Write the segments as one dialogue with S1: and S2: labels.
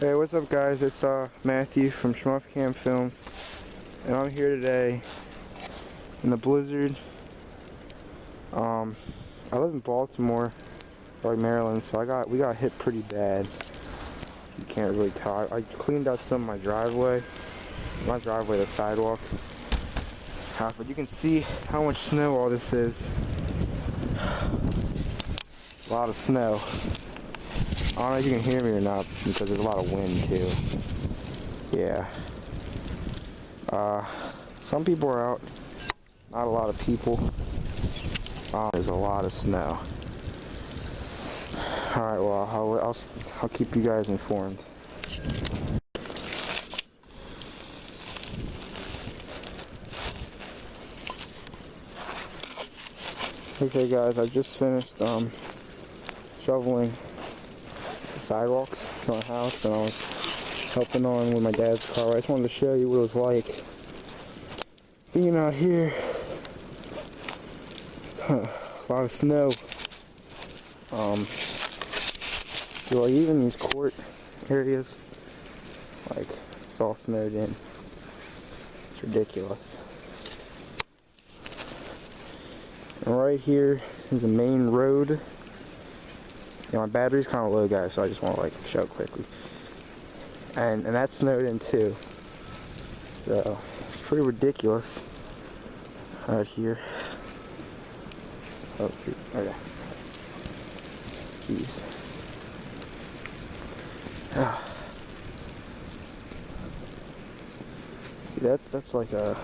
S1: Hey, what's up guys? It's Matthew from Shmuff Cam Films, and I'm here today in the blizzard. I live in Baltimore, or Maryland, so we got hit pretty bad. You can't really tell. I cleaned out some of my driveway, the sidewalk. But you can see how much snow all this is. A lot of snow. I don't know if you can hear me or not because there's a lot of wind too. Yeah. Some people are out. Not a lot of people. There's a lot of snow. All right. Well, I'll keep you guys informed. Okay, guys. I just finished shoveling sidewalks to my house, and I was helping on with my dad's car. I just wanted to show you what it was like being out here. A lot of snow. So like even these court areas, like it's all snowed in. It's ridiculous. And right here is the main road. My battery's kind of low, guys, so I just want to like show it quickly. And that's snowed in too. So it's pretty ridiculous out here. Oh shoot, okay. Jeez. See, that's like a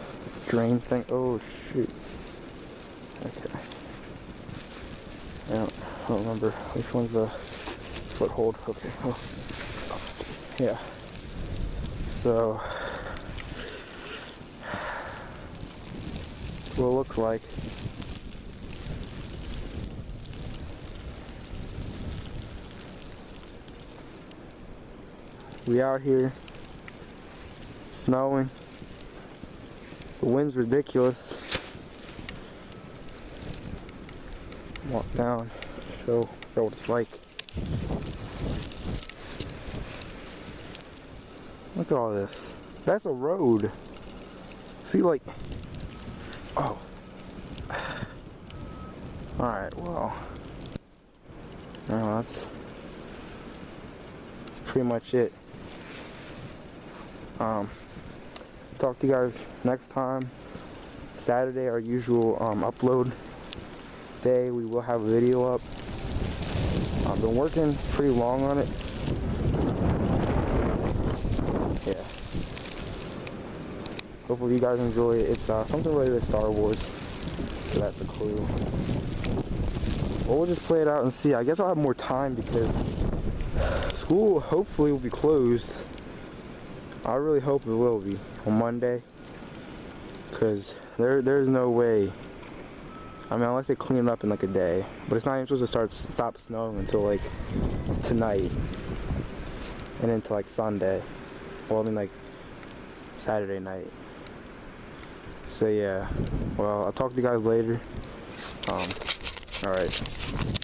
S1: drain thing. Oh shoot. Okay. I don't remember which one's a foothold. Okay. Oh. Yeah. So that's what it looks like. We out here, snowing. The wind's ridiculous. Walk down, show what it's like. Look at all this. That's a road. See, like, oh. Alright, well. No, that's pretty much it. Talk to you guys next time. Saturday, our usual upload day. We will have a video up. I've been working pretty long on it. Yeah. Hopefully you guys enjoy it. It's something related to Star Wars, so that's a clue. Well, we'll just play it out and see. I guess I'll have more time because school hopefully will be closed. I really hope it will be on Monday, because there's no way. I mean, unless they clean it up in like a day, but it's not even supposed to stop snowing until like tonight and into like Sunday. Well, I mean like Saturday night. So yeah, well, I'll talk to you guys later. All right.